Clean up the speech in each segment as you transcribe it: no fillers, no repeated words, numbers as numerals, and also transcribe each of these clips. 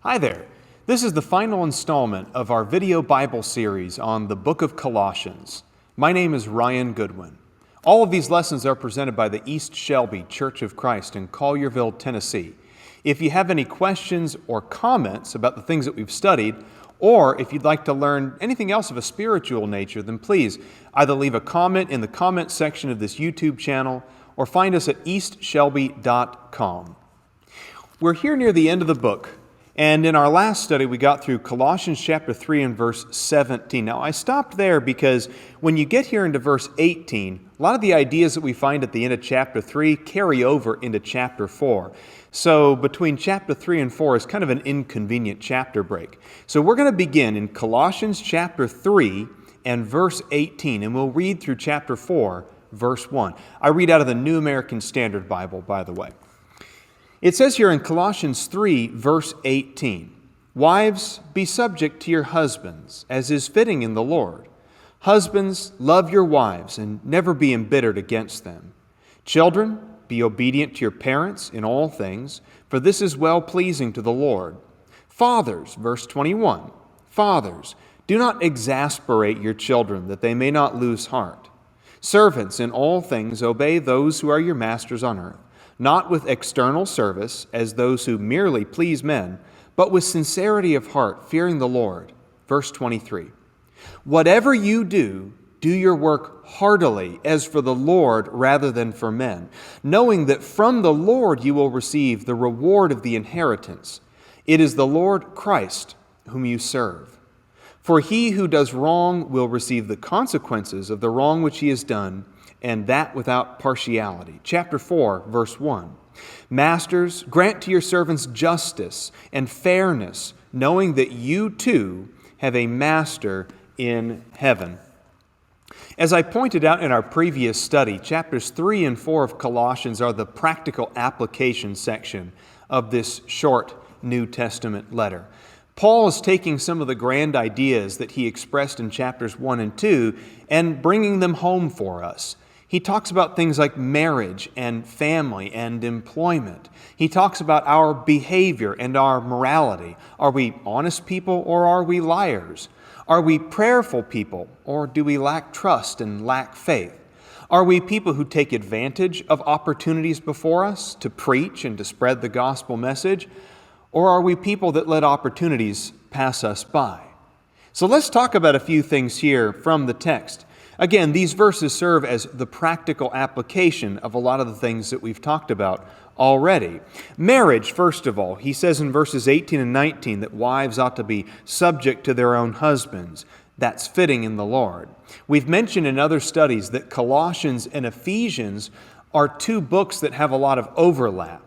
Hi there. This is the final installment of our video Bible series on the book of Colossians. My name is Ryan Goodwin. All of these lessons are presented by the East Shelby Church of Christ in Collierville, Tennessee. If you have any questions or comments about the things that we've studied, or if you'd like to learn anything else of a spiritual nature, then please either leave a comment in the comment section of this YouTube channel or find us at eastshelby.com. We're here near the end of the book. And in our last study, we got through Colossians chapter 3 and verse 17. Now, I stopped there because when you get here into verse 18, a lot of the ideas that we find at the end of chapter 3 carry over into chapter 4. So between chapter 3 and 4 is kind of an inconvenient chapter break. So we're going to begin in Colossians chapter 3 and verse 18, and we'll read through chapter 4, verse 1. I read out of the New American Standard Bible, by the way. It says here in Colossians 3, verse 18, "Wives, be subject to your husbands, as is fitting in the Lord. Husbands, love your wives, and never be embittered against them. Children, be obedient to your parents in all things, for this is well-pleasing to the Lord. Fathers," verse 21, "Fathers, do not exasperate your children, that they may not lose heart. Servants, in all things obey those who are your masters on earth, not with external service as those who merely please men, but with sincerity of heart, fearing the Lord." Verse 23, "Whatever you do, do your work heartily as for the Lord rather than for men, knowing that from the Lord you will receive the reward of the inheritance. It is the Lord Christ whom you serve. For he who does wrong will receive the consequences of the wrong which he has done, and that without partiality." Chapter 4, verse 1. "Masters, grant to your servants justice and fairness, knowing that you too have a master in heaven." As I pointed out in our previous study, chapters 3 and 4 of Colossians are the practical application section of this short New Testament letter. Paul is taking some of the grand ideas that he expressed in chapters 1 and 2 and bringing them home for us. He talks about things like marriage and family and employment. He talks about our behavior and our morality. Are we honest people or are we liars? Are we prayerful people or do we lack trust and lack faith? Are we people who take advantage of opportunities before us to preach and to spread the gospel message? Or are we people that let opportunities pass us by? So let's talk about a few things here from the text. Again, these verses serve as the practical application of a lot of the things that we've talked about already. Marriage, first of all, he says in verses 18 and 19 that wives ought to be subject to their own husbands. That's fitting in the Lord. We've mentioned in other studies that Colossians and Ephesians are two books that have a lot of overlap.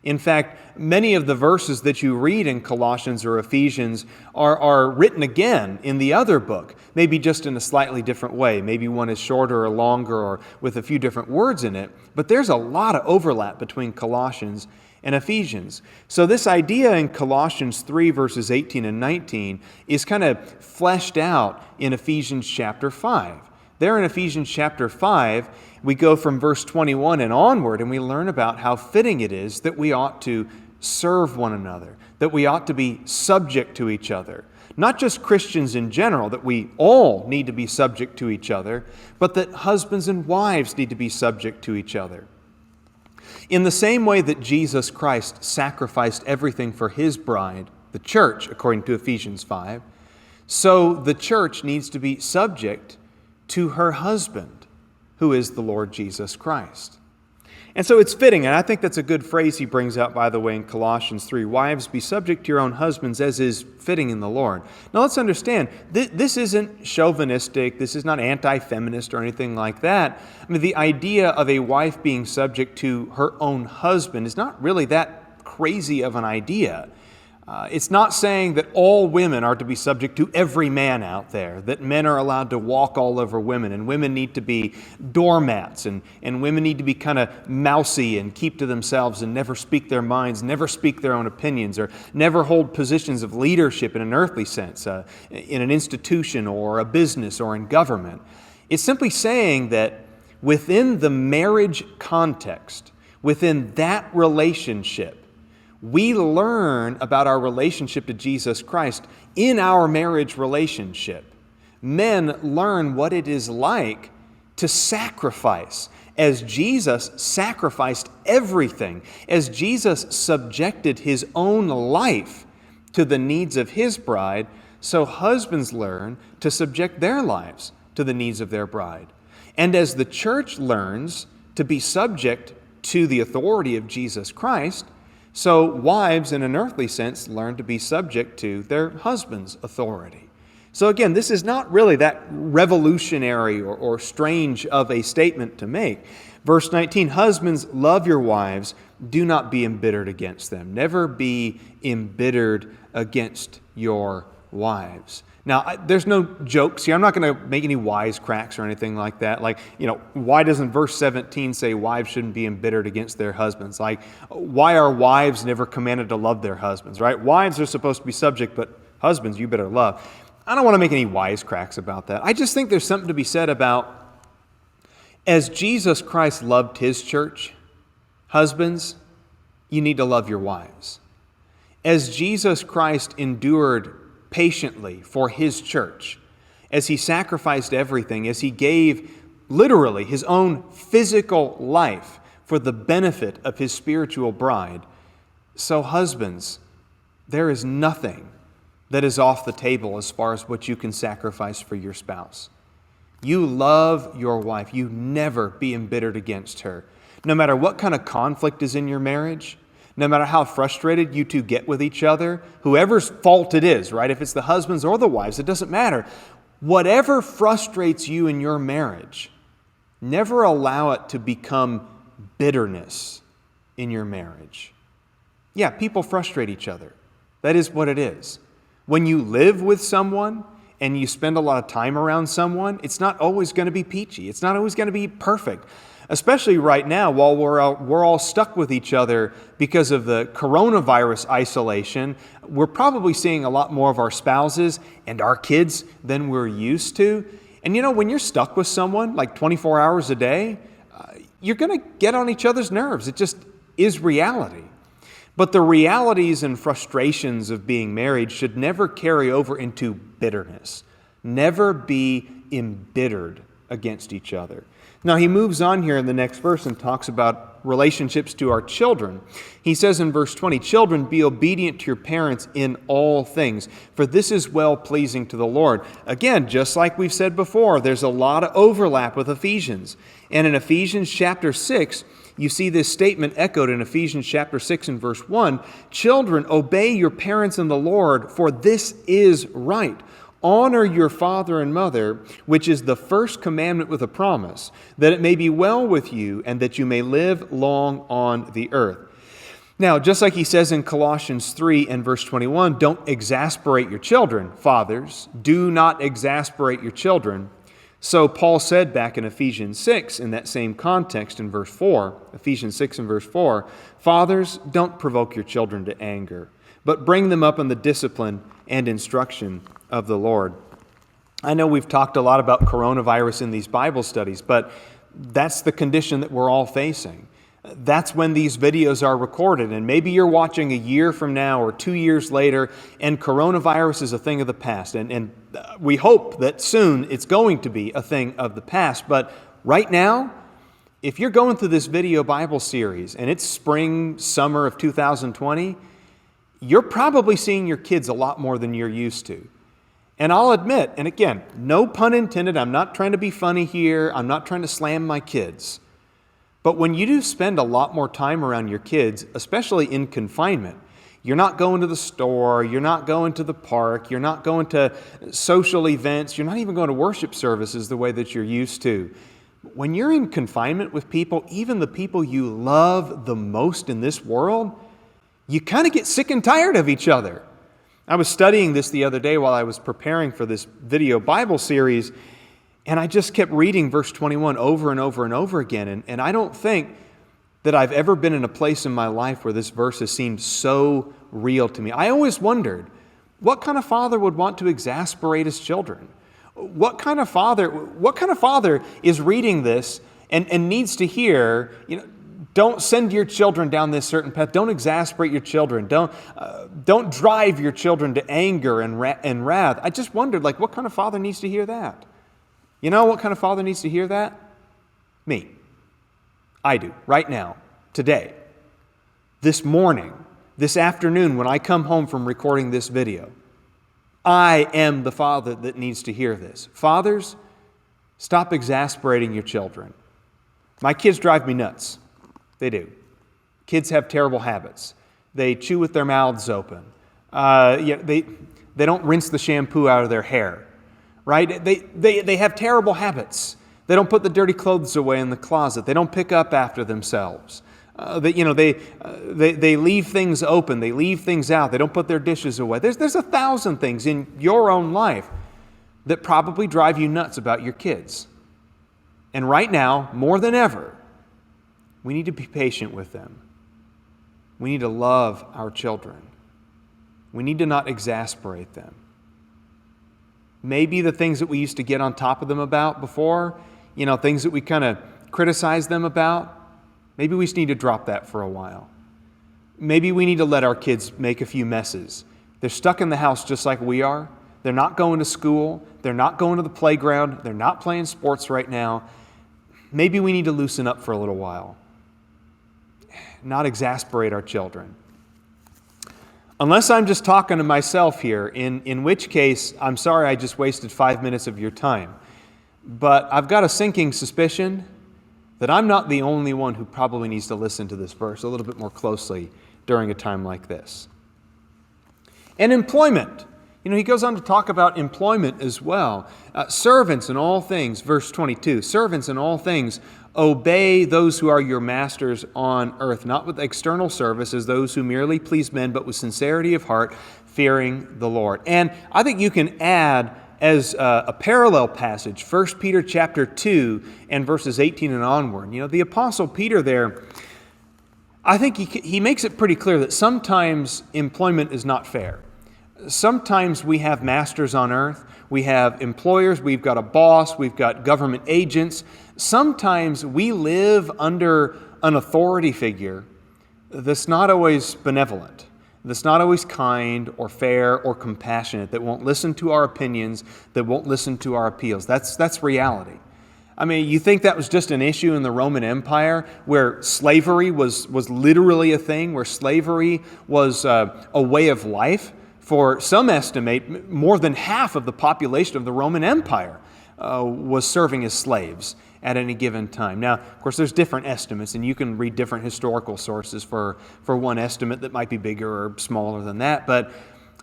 In fact, many of the verses that you read in Colossians or Ephesians are written again in the other book, maybe just in a slightly different way. Maybe one is shorter or longer or with a few different words in it, but there's a lot of overlap between Colossians and Ephesians. So this idea in Colossians 3 verses 18 and 19 is kind of fleshed out in Ephesians chapter 5. There in Ephesians chapter 5, we go from verse 21 and onward, and we learn about how fitting it is that we ought to serve one another, that we ought to be subject to each other. Not just Christians in general, that we all need to be subject to each other, but that husbands and wives need to be subject to each other. In the same way that Jesus Christ sacrificed everything for His bride, the church, according to Ephesians 5, so the church needs to be subject to her husband, who is the Lord Jesus Christ. And so it's fitting, and I think that's a good phrase he brings out, by the way, in Colossians 3. "Wives, be subject to your own husbands as is fitting in the Lord." Now let's understand, this isn't chauvinistic, this is not anti-feminist or anything like that. I mean, the idea of a wife being subject to her own husband is not really that crazy of an idea. It's not saying that all women are to be subject to every man out there, that men are allowed to walk all over women, and women need to be doormats, and women need to be kind of mousy and keep to themselves and never speak their minds, never speak their own opinions, or never hold positions of leadership in an earthly sense, in an institution or a business or in government. It's simply saying that within the marriage context, within that relationship, We learn about our relationship to Jesus Christ in our marriage relationship. Men learn what it is like to sacrifice. As Jesus sacrificed everything, as Jesus subjected his own life to the needs of his bride, so husbands learn to subject their lives to the needs of their bride. And as the church learns to be subject to the authority of Jesus Christ, so wives, in an earthly sense, learn to be subject to their husband's authority. So again, this is not really that revolutionary or strange of a statement to make. Verse 19, husbands, love your wives. Do not be embittered against them. Never be embittered against your wives. Now, there's no jokes here. I'm not going to make any wisecracks or anything like that. Like, why doesn't verse 17 say wives shouldn't be embittered against their husbands? Like, why are wives never commanded to love their husbands, right? Wives are supposed to be subject, but husbands, you better love. I don't want to make any wisecracks about that. I just think there's something to be said about, as Jesus Christ loved his church, husbands, you need to love your wives. As Jesus Christ endured patiently for his church, as he sacrificed everything, as he gave literally his own physical life for the benefit of his spiritual bride, so husbands, there is nothing that is off the table as far as what you can sacrifice for your spouse. You love your wife. You never be embittered against her. No matter what kind of conflict is in your marriage, no matter how frustrated you two get with each other, whoever's fault it is, right? If it's the husbands or the wives, it doesn't matter. Whatever frustrates you in your marriage, never allow it to become bitterness in your marriage. Yeah, people frustrate each other. That is what it is. When you live with someone and you spend a lot of time around someone, it's not always going to be peachy. It's not always going to be perfect. Especially right now, while we're all stuck with each other because of the coronavirus isolation, we're probably seeing a lot more of our spouses and our kids than we're used to. And when you're stuck with someone like 24 hours a day, you're going to get on each other's nerves. It just is reality. But the realities and frustrations of being married should never carry over into bitterness. Never be embittered against each other. Now, he moves on here in the next verse and talks about relationships to our children. He says in verse 20, children, be obedient to your parents in all things, for this is well-pleasing to the Lord. Again, just like we've said before, there's a lot of overlap with Ephesians. And in Ephesians chapter 6, you see this statement echoed in Ephesians chapter 6 and verse 1, children, obey your parents in the Lord, for this is right. Honor your father and mother, which is the first commandment with a promise, that it may be well with you and that you may live long on the earth. Now, just like he says in Colossians 3 and verse 21, don't exasperate your children, fathers. Do not exasperate your children. So Paul said back in Ephesians 6, in that same context in verse 4, Ephesians 6 and verse 4, fathers, don't provoke your children to anger, but bring them up in the discipline and instruction of the Lord. I know we've talked a lot about coronavirus in these Bible studies, but that's the condition that we're all facing. That's when these videos are recorded, and maybe you're watching a year from now or 2 years later, and coronavirus is a thing of the past, and we hope that soon it's going to be a thing of the past. But right now, if you're going through this video Bible series, and it's spring, summer of 2020, you're probably seeing your kids a lot more than you're used to. And I'll admit, and again, no pun intended, I'm not trying to be funny here, I'm not trying to slam my kids. But when you do spend a lot more time around your kids, especially in confinement, you're not going to the store, you're not going to the park, you're not going to social events, you're not even going to worship services the way that you're used to. When you're in confinement with people, even the people you love the most in this world, you kind of get sick and tired of each other. I was studying this the other day while I was preparing for this video Bible series, and I just kept reading verse 21 over and over and over again. And I don't think that I've ever been in a place in my life where this verse has seemed so real to me. I always wondered, what kind of father would want to exasperate his children? What kind of father is reading this and needs to hear, Don't send your children down this certain path. Don't exasperate your children. Don't drive your children to anger and wrath. I just wondered, what kind of father needs to hear that? You know what kind of father needs to hear that? Me. I do, right now, today, this morning, this afternoon when I come home from recording this video. I am the father that needs to hear this. Fathers, stop exasperating your children. My kids drive me nuts. They do. Kids have terrible habits. They chew with their mouths open. They don't rinse the shampoo out of their hair, right? They have terrible habits. They don't put the dirty clothes away in the closet. They don't pick up after themselves. They leave things open. They leave things out. They don't put their dishes away. There's 1,000 things in your own life that probably drive you nuts about your kids. And right now, more than ever, we need to be patient with them. We need to love our children. We need to not exasperate them. Maybe the things that we used to get on top of them about before, things that we kind of criticize them about, maybe we just need to drop that for a while. Maybe we need to let our kids make a few messes. They're stuck in the house just like we are. They're not going to school. They're not going to the playground. They're not playing sports right now. Maybe we need to loosen up for a little while. Not exasperate our children. Unless I'm just talking to myself here, in which case, I'm sorry I just wasted 5 minutes of your time. But I've got a sinking suspicion that I'm not the only one who probably needs to listen to this verse a little bit more closely during a time like this. And employment. He goes on to talk about employment as well. Servants in all things, verse 22, servants in all things, obey those who are your masters on earth, not with external service as those who merely please men, but with sincerity of heart, fearing the Lord. And I think you can add as a parallel passage, 1 Peter chapter 2 and verses 18 and onward. The Apostle Peter there, I think he makes it pretty clear that sometimes employment is not fair. Sometimes we have masters on earth, we have employers, we've got a boss, we've got government agents. Sometimes we live under an authority figure that's not always benevolent, that's not always kind or fair or compassionate, that won't listen to our opinions, that won't listen to our appeals. That's reality. I mean, you think that was just an issue in the Roman Empire where slavery was literally a thing, where slavery was a way of life? For some estimate, more than half of the population of the Roman Empire was serving as slaves at any given time. Now, of course, there's different estimates, and you can read different historical sources for one estimate that might be bigger or smaller than that. But,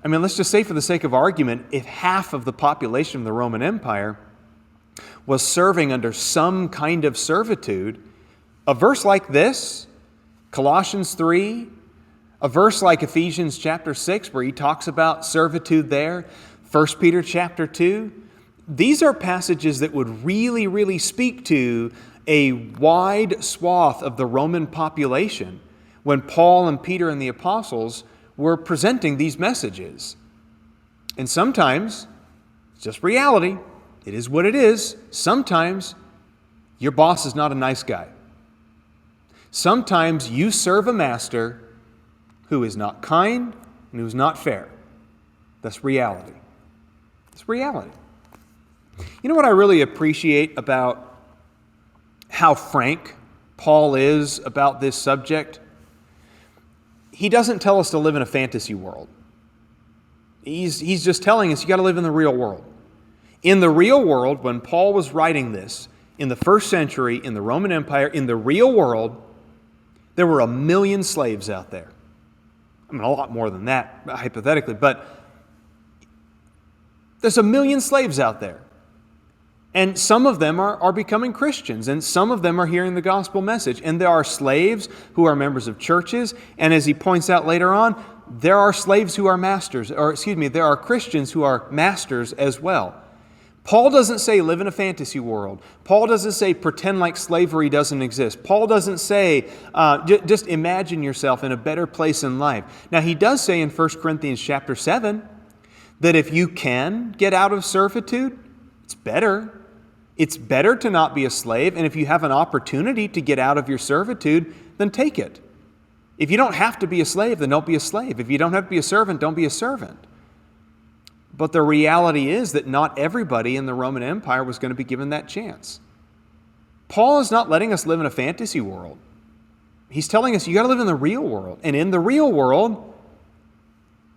let's just say for the sake of argument, if half of the population of the Roman Empire was serving under some kind of servitude, a verse like this, Colossians 3, a verse like Ephesians chapter 6, where he talks about servitude there, 1 Peter chapter 2, these are passages that would really, really speak to a wide swath of the Roman population when Paul and Peter and the apostles were presenting these messages. And sometimes, it's just reality. It is what it is. Sometimes, your boss is not a nice guy. Sometimes you serve a master who is not kind and who is not fair. That's reality. It's reality. You know what I really appreciate about how frank Paul is about this subject? He doesn't tell us to live in a fantasy world. He's just telling us you got to live in the real world. In the real world, when Paul was writing this, in the first century, in the Roman Empire, in the real world, there were 1 million slaves out there. A lot more than that, hypothetically, but there's 1 million slaves out there. And some of them are becoming Christians, and some of them are hearing the gospel message. And there are slaves who are members of churches, and as he points out later on, there are slaves who are masters, there are Christians who are masters as well. Paul doesn't say live in a fantasy world. Paul doesn't say pretend like slavery doesn't exist. Paul doesn't say just imagine yourself in a better place in life. Now, he does say in 1 Corinthians chapter 7 that if you can get out of servitude, it's better. It's better to not be a slave. And if you have an opportunity to get out of your servitude, then take it. If you don't have to be a slave, then don't be a slave. If you don't have to be a servant, don't be a servant. But the reality is that not everybody in the Roman Empire was going to be given that chance. Paul is not letting us live in a fantasy world. He's telling us you got to live in the real world. And in the real world,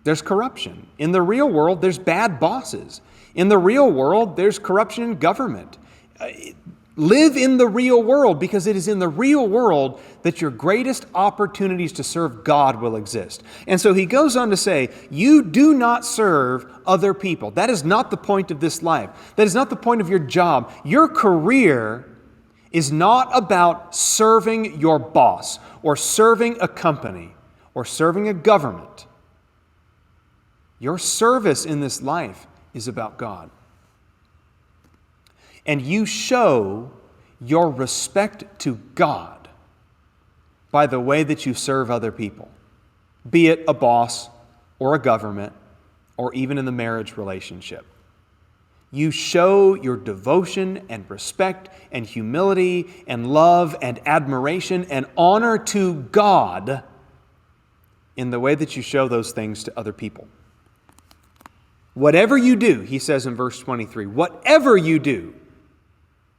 there's corruption. In the real world, there's bad bosses. In the real world, there's corruption in government. Live in the real world, because it is in the real world that your greatest opportunities to serve God will exist. And so he goes on to say, you do not serve other people. That is not the point of this life. That is not the point of your job. Your career is not about serving your boss or serving a company or serving a government. Your service in this life is about God. And you show your respect to God by the way that you serve other people, be it a boss or a government or even in the marriage relationship. You show your devotion and respect and humility and love and admiration and honor to God in the way that you show those things to other people. Whatever you do, he says in verse 23, whatever you do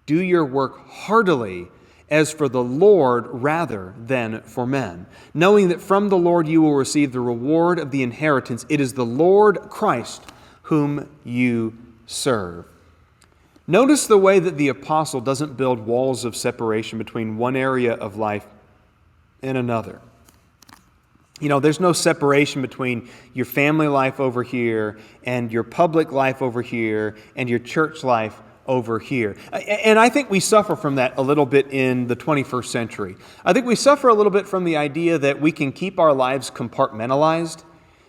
your work heartily as for the Lord rather than for men, knowing that from the Lord you will receive the reward of the inheritance. It is the Lord Christ whom you serve. Notice the way that the apostle doesn't build walls of separation between one area of life and another. You know, there's no separation between your family life over here and your public life over here and your church life over here. And I think we suffer from that a little bit in the 21st century. I think we suffer a little bit from the idea that we can keep our lives compartmentalized.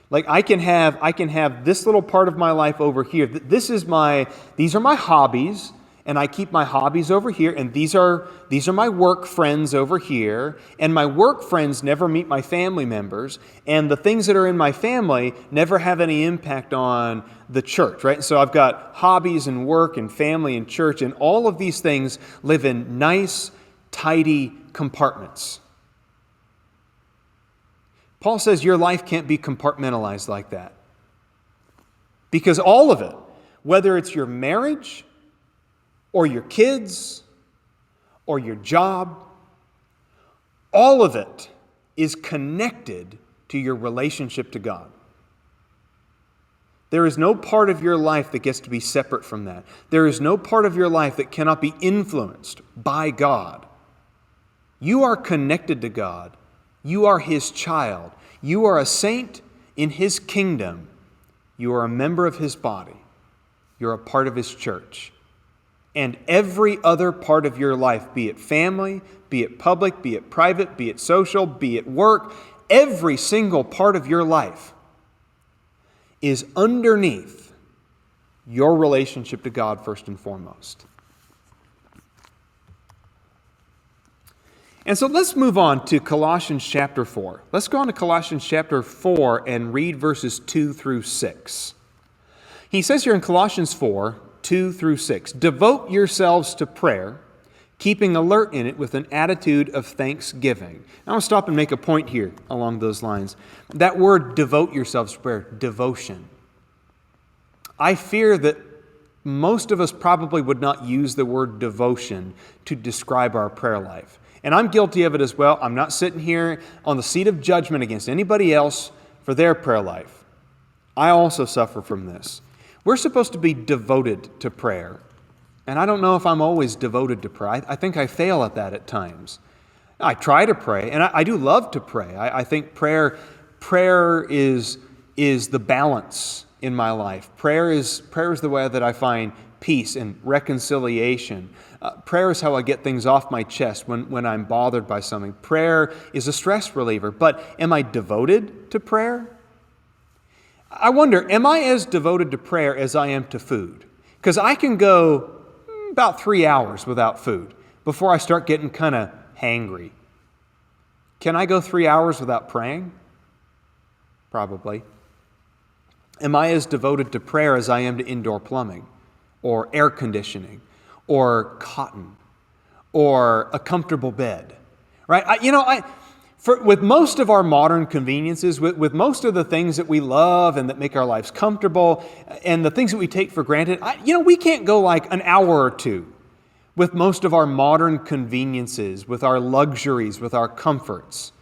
Like I can have this little part of my life over here. These are my hobbies, and I keep my hobbies over here, and these are my work friends over here, and my work friends never meet my family members, and the things that are in my family never have any impact on the church, right? So I've got hobbies and work and family and church, and all of these things live in nice, tidy compartments. Paul says your life can't be compartmentalized like that. Because all of it, whether it's your marriage or your kids or your job, all of it is connected to your relationship to God. There is no part of your life that gets to be separate from that. There is no part of your life that cannot be influenced by God. You are connected to God. You are His child. You are a saint in His kingdom. You are a member of His body. You're a part of His church. And every other part of your life, be it family, be it public, be it private, be it social, be it work, every single part of your life is underneath your relationship to God first and foremost. And so let's move on to Colossians chapter 4. Let's go on to Colossians chapter 4 and read verses 2 through 6. He says here in Colossians 4, 2 through 6, devote yourselves to prayer, keeping alert in it with an attitude of thanksgiving. I want to stop and make a point here along those lines. That word, devote yourselves to prayer, devotion. I fear that most of us probably would not use the word devotion to describe our prayer life. And I'm guilty of it as well. I'm not sitting here on the seat of judgment against anybody else for their prayer life. I also suffer from this. We're supposed to be devoted to prayer. And I don't know if I'm always devoted to prayer. I think I fail at that at times. I try to pray, and I do love to pray. I think prayer is the balance in my life. Prayer is the way that I find peace and reconciliation. Prayer is how I get things off my chest when I'm bothered by something. Prayer is a stress reliever. But am I devoted to prayer? I wonder, am I as devoted to prayer as I am to food? Because I can go about 3 hours without food before I start getting kind of hangry. Can I go 3 hours without praying? Probably. Am I as devoted to prayer as I am to indoor plumbing or air conditioning or cotton or a comfortable bed? Right? With most of our modern conveniences, with most of the things that we love and that make our lives comfortable, and the things that we take for granted, we can't go like an hour or two with most of our modern conveniences, with our luxuries, with our comforts.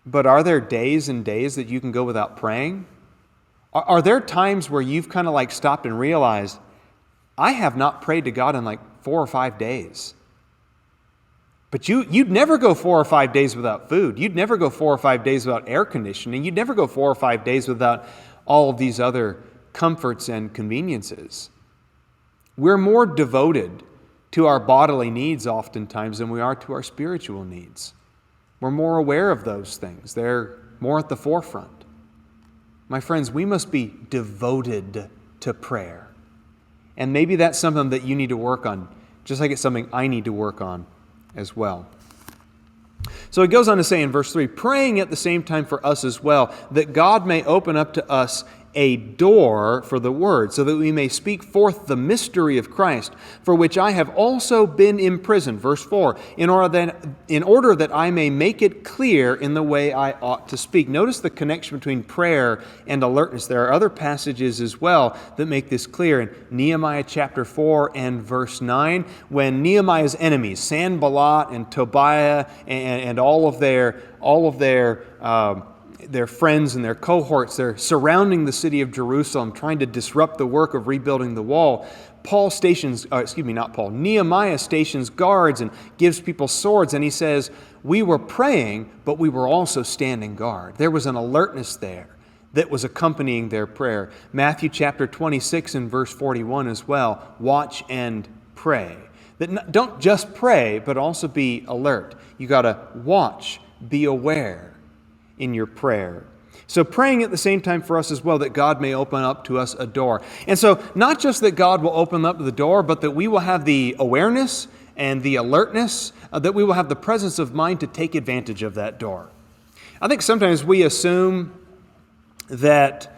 But are there days and days that you can go without praying? Are there times where you've kind of like stopped and realized, I have not prayed to God in like 4 or 5 days? But you'd never go 4 or 5 days without food. You'd never go 4 or 5 days without air conditioning. You'd never go 4 or 5 days without all of these other comforts and conveniences. We're more devoted to our bodily needs oftentimes than we are to our spiritual needs. We're more aware of those things. They're more at the forefront. My friends, we must be devoted to prayer. And maybe that's something that you need to work on, just like it's something I need to work on as well. So it goes on to say in verse 3, praying at the same time for us as well, that God may open up to us a door for the word, so that we may speak forth the mystery of Christ, for which I have also been imprisoned. Verse 4, in order that I may make it clear in the way I ought to speak. Notice the connection between prayer and alertness. There are other passages as well that make this clear. In Nehemiah chapter 4 and verse 9, when Nehemiah's enemies, Sanballat and Tobiah and all of their friends and their cohorts, they're surrounding the city of Jerusalem, trying to disrupt the work of rebuilding the wall. Nehemiah stations guards and gives people swords, and he says, we were praying, but we were also standing guard. There was an alertness there that was accompanying their prayer. Matthew chapter 26 and verse 41 as well, watch and pray. Don't just pray, but also be alert. You got to watch, be aware in your prayer. So praying at the same time for us as well, that God may open up to us a door. And so not just that God will open up the door, but that we will have the awareness and the alertness, that we will have the presence of mind to take advantage of that door. I think sometimes we assume that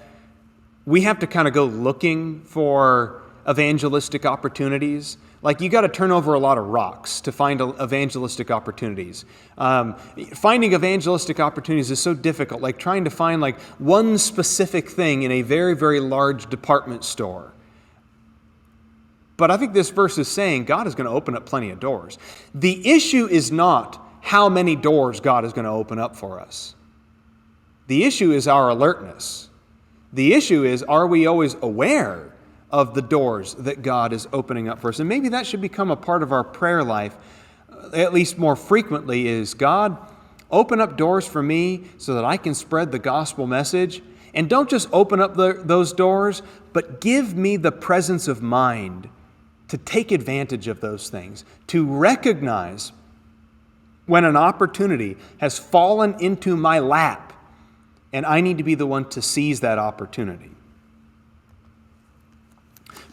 we have to kind of go looking for evangelistic opportunities. Like you got to turn over a lot of rocks to find evangelistic opportunities. Finding evangelistic opportunities is so difficult, like trying to find like one specific thing in a very, very large department store. But I think this verse is saying God is going to open up plenty of doors. The issue is not how many doors God is going to open up for us. The issue is our alertness. The issue is, are we always aware of the doors that God is opening up for us? And maybe that should become a part of our prayer life, at least more frequently, is God, open up doors for me so that I can spread the gospel message. And don't just open up those doors, but give me the presence of mind to take advantage of those things, to recognize when an opportunity has fallen into my lap and I need to be the one to seize that opportunity.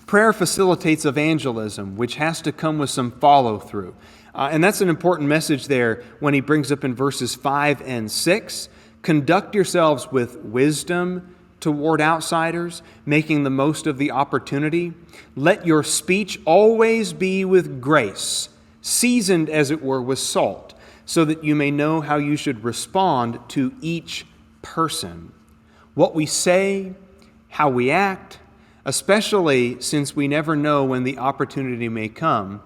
Prayer facilitates evangelism, which has to come with some follow-through. And that's an important message there when he brings up in verses 5 and 6. Conduct yourselves with wisdom toward outsiders, making the most of the opportunity. Let your speech always be with grace, seasoned as it were with salt, so that you may know how you should respond to each person. What we say, how we act, especially since we never know when the opportunity may come,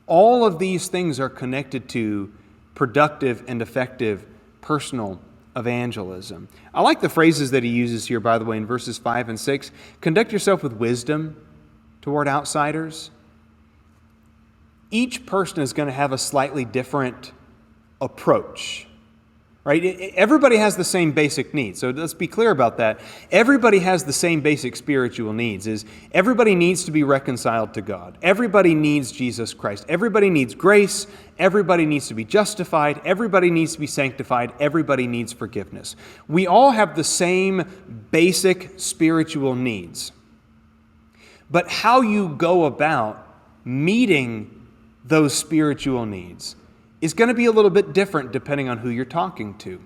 all of these things are connected to productive and effective personal evangelism. I like the phrases that he uses here, by the way, in verses 5 and 6. Conduct yourself with wisdom toward outsiders. Each person is going to have a slightly different approach. Right? Everybody has the same basic needs. So let's be clear about that. Everybody has the same basic spiritual needs. Everybody needs to be reconciled to God. Everybody needs Jesus Christ. Everybody needs grace. Everybody needs to be justified. Everybody needs to be sanctified. Everybody needs forgiveness. We all have the same basic spiritual needs. But how you go about meeting those spiritual needs is going to be a little bit different depending on who you're talking to.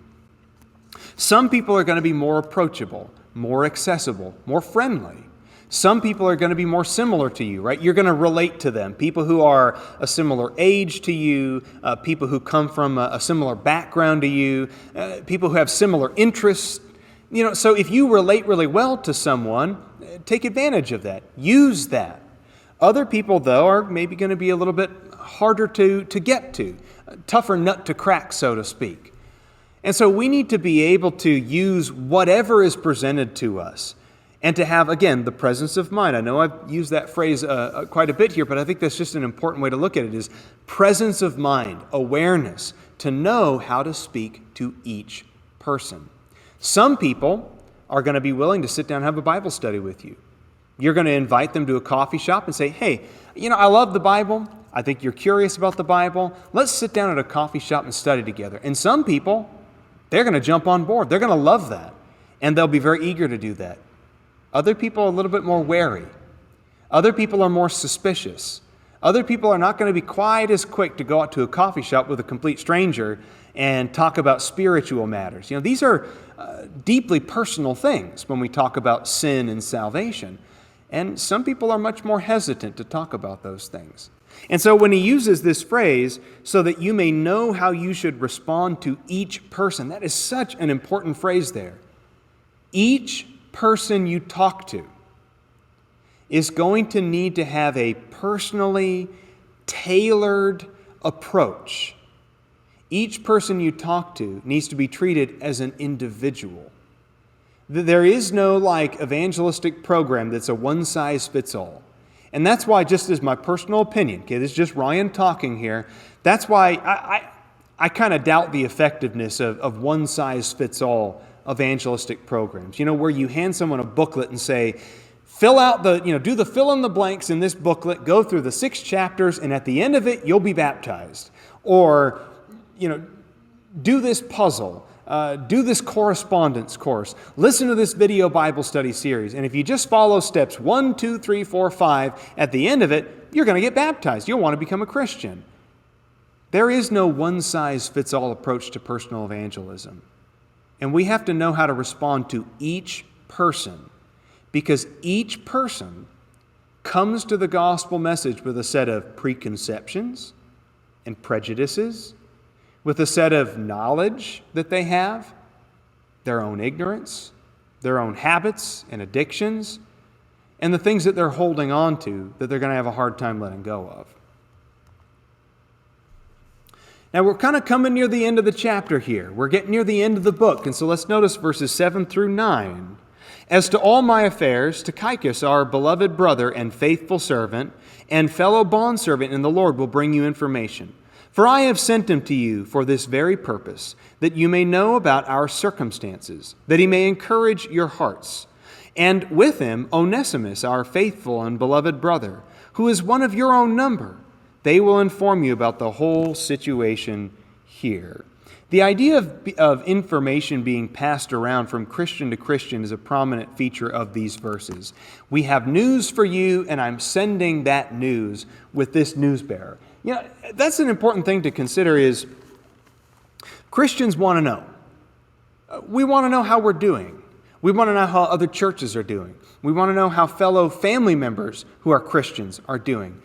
Some people are going to be more approachable, more accessible, more friendly. Some people are going to be more similar to you, right? You're going to relate to them. People who are a similar age to you, people who come from a similar background to you, people who have similar interests. So if you relate really well to someone, take advantage of that. Use that. Other people, though, are maybe going to be a little bit harder to get to, a tougher nut to crack, so to speak. And so we need to be able to use whatever is presented to us and to have, again, the presence of mind. I know I've used that phrase quite a bit here, but I think that's just an important way to look at it, is presence of mind, awareness, to know how to speak to each person. Some people are going to be willing to sit down and have a Bible study with you. You're going to invite them to a coffee shop and say, hey, I love the Bible. I think you're curious about the Bible. Let's sit down at a coffee shop and study together. And some people, they're going to jump on board. They're going to love that. And they'll be very eager to do that. Other people are a little bit more wary. Other people are more suspicious. Other people are not going to be quite as quick to go out to a coffee shop with a complete stranger and talk about spiritual matters. These are deeply personal things when we talk about sin and salvation. And some people are much more hesitant to talk about those things. And so when he uses this phrase, so that you may know how you should respond to each person, that is such an important phrase there. Each person you talk to is going to need to have a personally tailored approach. Each person you talk to needs to be treated as an individual. There is no evangelistic program that's a one-size-fits-all. And that's why, just as my personal opinion, this is just Ryan talking here, that's why I kind of doubt the effectiveness of one-size-fits-all evangelistic programs. Where you hand someone a booklet and say, fill out do the fill in the blanks in this booklet, go through the 6 chapters, and at the end of it, you'll be baptized. Or, do this puzzle. Do this correspondence course. Listen to this video Bible study series. And if you just follow steps 1, 2, 3, 4, 5, at the end of it, you're going to get baptized. You'll want to become a Christian. There is no one-size-fits-all approach to personal evangelism. And we have to know how to respond to each person, because each person comes to the gospel message with a set of preconceptions and prejudices, with a set of knowledge that they have, their own ignorance, their own habits and addictions, and the things that they're holding on to that they're going to have a hard time letting go of. Now, we're kind of coming near the end of the chapter here. We're getting near the end of the book, and so let's notice verses 7 through 9. As to all my affairs, Tychicus, our beloved brother and faithful servant and fellow bondservant in the Lord, will bring you information. For I have sent him to you for this very purpose, that you may know about our circumstances, that he may encourage your hearts. And with him Onesimus, our faithful and beloved brother, who is one of your own number. They will inform you about the whole situation here. The idea of information being passed around from Christian to Christian is a prominent feature of these verses. We have news for you, and I'm sending that news with this news bearer. That's an important thing to consider is Christians want to know. We want to know how we're doing. We want to know how other churches are doing. We want to know how fellow family members who are Christians are doing.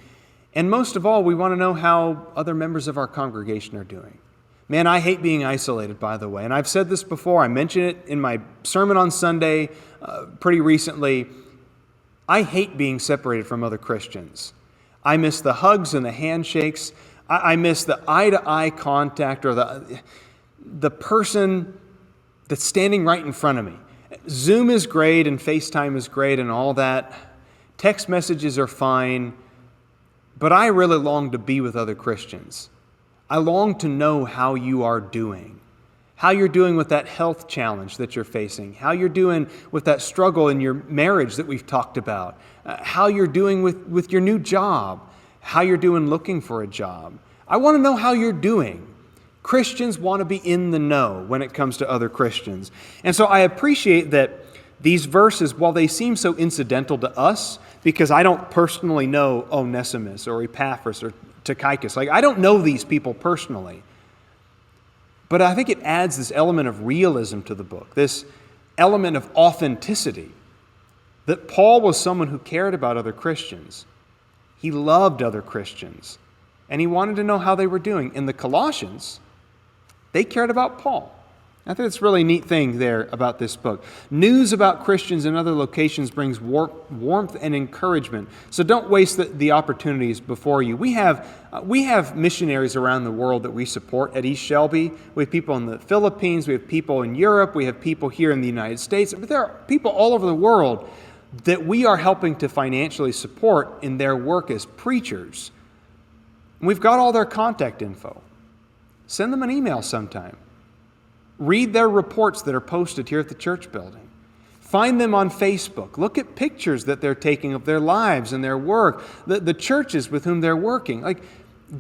And most of all, we want to know how other members of our congregation are doing. Man, I hate being isolated, by the way. And I've said this before. I mentioned it in my sermon on Sunday pretty recently. I hate being separated from other Christians. I miss the hugs and the handshakes. I miss the eye-to-eye contact or the person that's standing right in front of me. Zoom is great and FaceTime is great and all that. Text messages are fine. But I really long to be with other Christians. I long to know how you are doing. How you're doing with that health challenge that you're facing. How you're doing with that struggle in your marriage that we've talked about. How you're doing with your new job. How you're doing looking for a job. I want to know how you're doing. Christians want to be in the know when it comes to other Christians. And so I appreciate that these verses, while they seem so incidental to us, because I don't personally know Onesimus or Epaphras or Tychicus. I don't know these people personally. But I think it adds this element of realism to the book, this element of authenticity. that Paul was someone who cared about other Christians. He loved other Christians, and he wanted to know how they were doing. In the Colossians, they cared about Paul. I think it's a really neat thing there about this book. News about Christians in other locations brings warmth and encouragement. So don't waste the opportunities before you. We have missionaries around the world that we support at East Shelby. We have people in the Philippines. We have people in Europe. We have people here in the United States. But there are people all over the world that we are helping to financially support in their work as preachers. We've got all their contact info. Send them an email sometime. Read their reports that are posted here at the church building. Find them on Facebook. Look at pictures that they're taking of their lives and their work, the churches with whom they're working.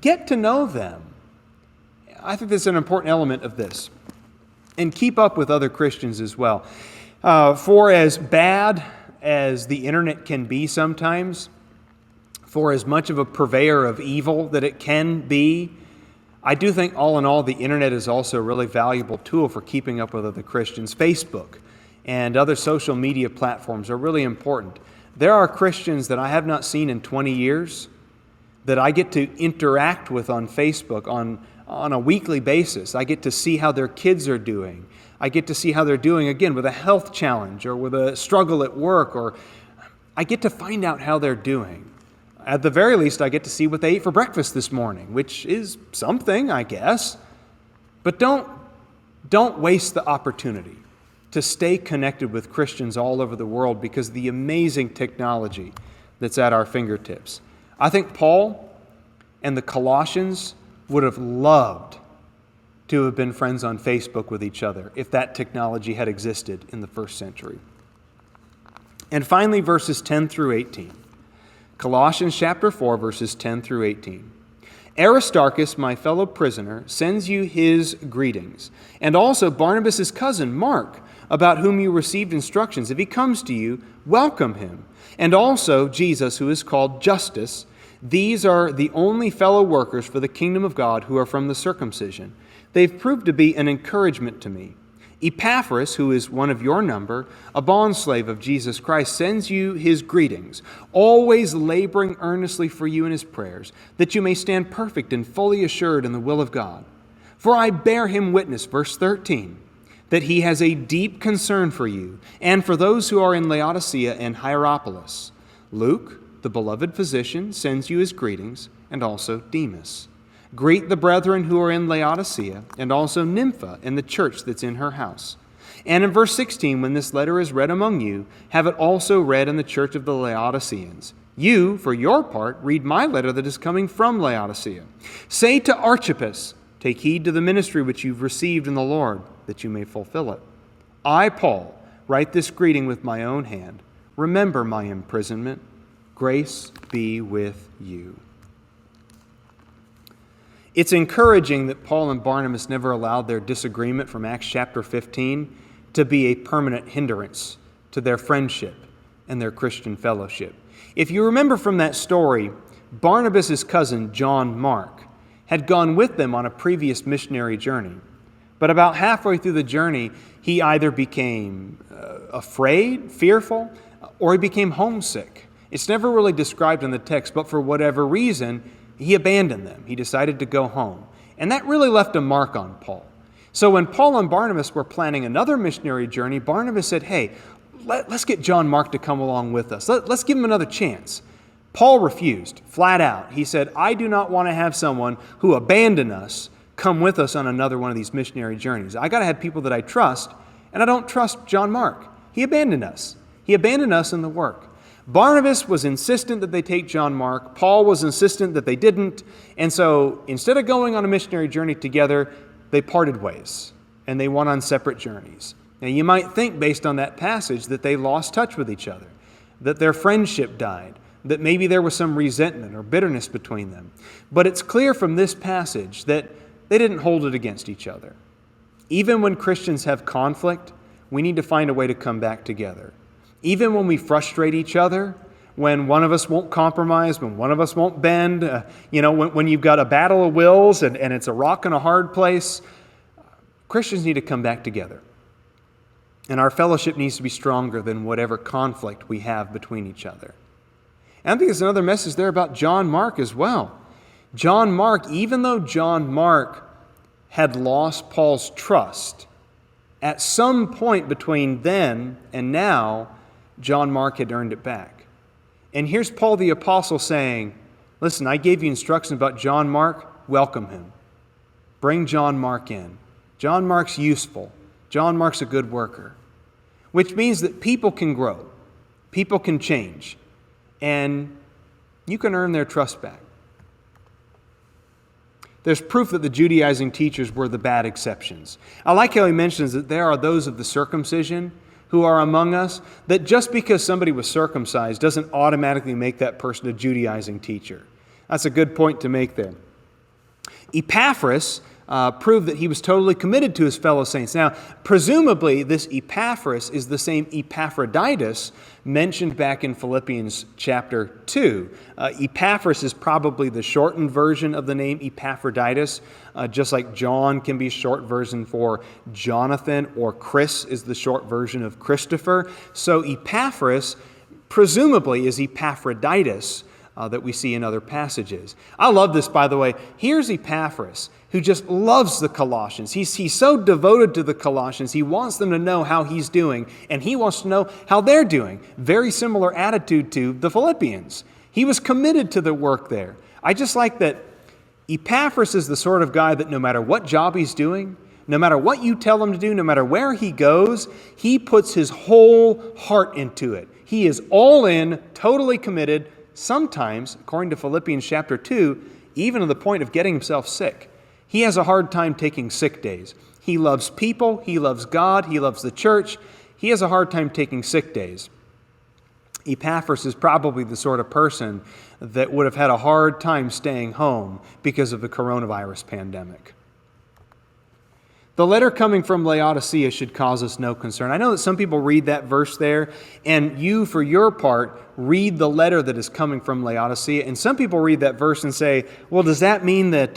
Get to know them. I think that's an important element of this. And keep up with other Christians as well. For as bad as the internet can be sometimes, for as much of a purveyor of evil that it can be, I do think all in all the internet is also a really valuable tool for keeping up with other Christians. Facebook and other social media platforms are really important. There are Christians that I have not seen in 20 years that I get to interact with on Facebook on a weekly basis. I get to see how their kids are doing. I get to see how they're doing, again, with a health challenge or with a struggle at work, or I get to find out how they're doing. At the very least, I get to see what they ate for breakfast this morning, which is something, I guess. But don't waste the opportunity to stay connected with Christians all over the world because of the amazing technology that's at our fingertips. I think Paul and the Colossians would have loved to have been friends on Facebook with each other if that technology had existed in the first century. And finally, verses 10 through 18. Colossians chapter 4, verses 10 through 18. Aristarchus, my fellow prisoner, sends you his greetings, and also Barnabas' cousin, Mark, about whom you received instructions. If he comes to you, welcome him. And also Jesus, who is called Justus. These are the only fellow workers for the kingdom of God who are from the circumcision. They've proved to be an encouragement to me. Epaphras, who is one of your number, a bondslave of Jesus Christ, sends you his greetings, always laboring earnestly for you in his prayers, that you may stand perfect and fully assured in the will of God. For I bear him witness, verse 13, that he has a deep concern for you and for those who are in Laodicea and Hierapolis. Luke, the beloved physician, sends you his greetings, and also Demas. Greet the brethren who are in Laodicea, and also Nympha and the church that's in her house. And in verse 16, when this letter is read among you, have it also read in the church of the Laodiceans. You, for your part, read my letter that is coming from Laodicea. Say to Archippus, take heed to the ministry which you've received in the Lord, that you may fulfill it. I, Paul, write this greeting with my own hand. Remember my imprisonment. Grace be with you. It's encouraging that Paul and Barnabas never allowed their disagreement from Acts chapter 15 to be a permanent hindrance to their friendship and their Christian fellowship. If you remember from that story, Barnabas' cousin, John Mark, had gone with them on a previous missionary journey. But about halfway through the journey, he either became afraid, fearful, or he became homesick. It's never really described in the text, but for whatever reason, he abandoned them. He decided to go home. And that really left a mark on Paul. So when Paul and Barnabas were planning another missionary journey, Barnabas said, hey, let's get John Mark to come along with us. Let's give him another chance. Paul refused, flat out. He said, I do not want to have someone who abandoned us come with us on another one of these missionary journeys. I got to have people that I trust, and I don't trust John Mark. He abandoned us. He abandoned us in the work. Barnabas was insistent that they take John Mark. Paul was insistent that they didn't. And so instead of going on a missionary journey together, they parted ways and they went on separate journeys. Now you might think based on that passage that they lost touch with each other, that their friendship died, that maybe there was some resentment or bitterness between them. But it's clear from this passage that they didn't hold it against each other. Even when Christians have conflict, we need to find a way to come back together. Even when we frustrate each other, when one of us won't compromise, when one of us won't bend, when you've got a battle of wills and it's a rock and a hard place, Christians need to come back together. And our fellowship needs to be stronger than whatever conflict we have between each other. And I think there's another message there about John Mark as well. John Mark, even though John Mark had lost Paul's trust, at some point between then and now, John Mark had earned it back. And here's Paul the Apostle saying, listen, I gave you instructions about John Mark, welcome him. Bring John Mark in. John Mark's useful. John Mark's a good worker. Which means that people can grow. People can change. And you can earn their trust back. There's proof that the Judaizing teachers were the bad exceptions. I like how he mentions that there are those of the circumcision who are among us, that just because somebody was circumcised doesn't automatically make that person a Judaizing teacher. That's a good point to make there. Epaphras proved that he was totally committed to his fellow saints. Now, presumably, this Epaphras is the same Epaphroditus mentioned back in Philippians chapter 2. Epaphras is probably the shortened version of the name Epaphroditus, just like John can be short version for Jonathan, or Chris is the short version of Christopher. So Epaphras presumably is Epaphroditus that we see in other passages. I love this, by the way. Here's Epaphras, who just loves the Colossians. He's so devoted to the Colossians. He wants them to know how he's doing, and he wants to know how they're doing. Very similar attitude to the Philippians. He was committed to the work there. I just like that Epaphras is the sort of guy that no matter what job he's doing, no matter what you tell him to do, no matter where he goes, he puts his whole heart into it. He is all in, totally committed, sometimes, according to Philippians chapter 2, even to the point of getting himself sick. He has a hard time taking sick days. He loves people, he loves God, he loves the church. He has a hard time taking sick days. Epaphras is probably the sort of person that would have had a hard time staying home because of the coronavirus pandemic. The letter coming from Laodicea should cause us no concern. I know that some people read that verse there, and you, for your part, read the letter that is coming from Laodicea. And some people read that verse and say, well, does that mean that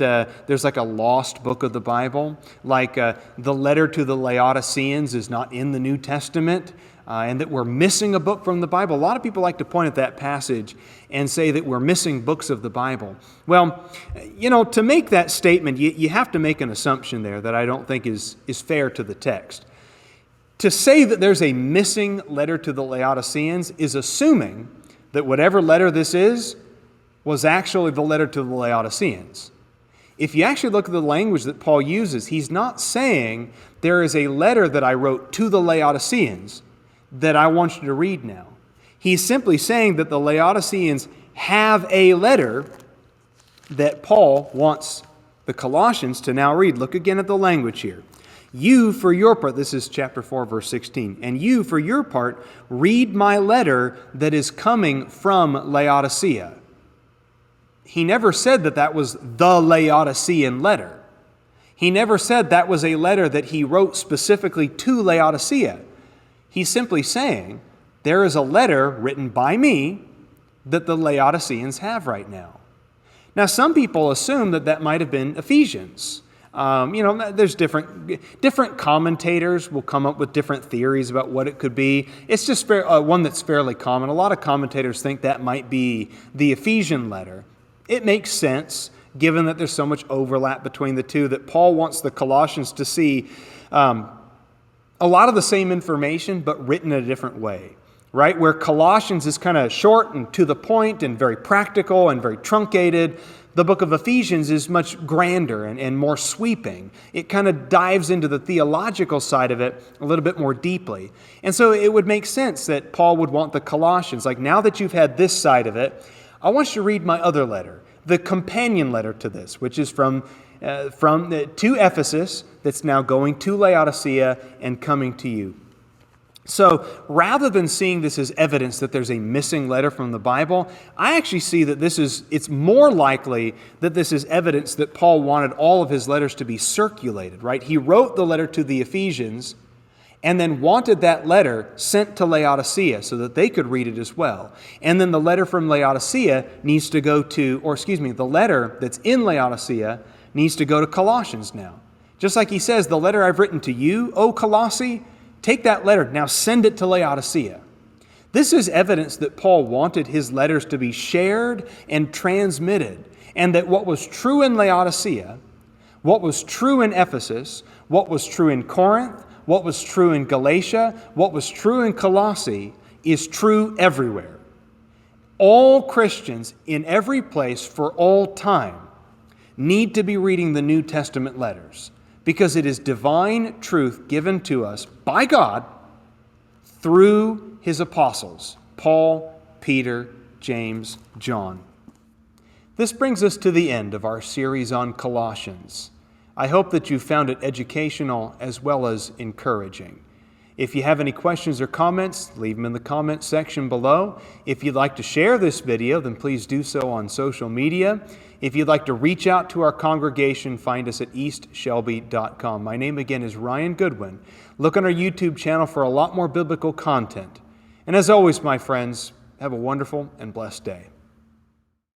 there's like a lost book of the Bible? Like the letter to the Laodiceans is not in the New Testament? And that we're missing a book from the Bible. A lot of people like to point at that passage and say that we're missing books of the Bible. Well, to make that statement, you have to make an assumption there that I don't think is fair to the text. To say that there's a missing letter to the Laodiceans is assuming that whatever letter this is was actually the letter to the Laodiceans. If you actually look at the language that Paul uses, he's not saying there is a letter that I wrote to the Laodiceans that I want you to read now. He's simply saying that the Laodiceans have a letter that Paul wants the Colossians to now read. Look again at the language here. You, for your part, this is chapter 4, verse 16, and you, for your part, read my letter that is coming from Laodicea. He never said that that was the Laodicean letter. He never said that was a letter that he wrote specifically to Laodicea. He's simply saying, there is a letter written by me that the Laodiceans have right now. Now, some people assume that that might have been Ephesians. There's different commentators will come up with different theories about what it could be. It's just one that's fairly common. A lot of commentators think that might be the Ephesian letter. It makes sense, given that there's so much overlap between the two, that Paul wants the Colossians to see a lot of the same information, but written in a different way, right? Where Colossians is kind of short and to the point and very practical and very truncated, the book of Ephesians is much grander and more sweeping. It kind of dives into the theological side of it a little bit more deeply. And so it would make sense that Paul would want the Colossians, like, now that you've had this side of it, I want you to read my other letter, the companion letter to this, which is to Ephesus, that's now going to Laodicea and coming to you. So rather than seeing this as evidence that there's a missing letter from the Bible, I actually see that it's more likely that this is evidence that Paul wanted all of his letters to be circulated, right? He wrote the letter to the Ephesians and then wanted that letter sent to Laodicea so that they could read it as well. And then the letter from Laodicea needs to go to, the letter that's in Laodicea needs to go to Colossians now. Just like he says, the letter I've written to you, O Colossae, take that letter, now send it to Laodicea. This is evidence that Paul wanted his letters to be shared and transmitted, and that what was true in Laodicea, what was true in Ephesus, what was true in Corinth, what was true in Galatia, what was true in Colossae, is true everywhere. All Christians in every place for all time need to be reading the New Testament letters, because it is divine truth given to us by God through his apostles, Paul, Peter, James, John. This brings us to the end of our series on Colossians. I hope that you found it educational as well as encouraging. If you have any questions or comments, leave them in the comment section below. If you'd like to share this video, then please do so on social media. If you'd like to reach out to our congregation, find us at eastshelby.com. My name again is Ryan Goodwin. Look on our YouTube channel for a lot more biblical content. And as always, my friends, have a wonderful and blessed day.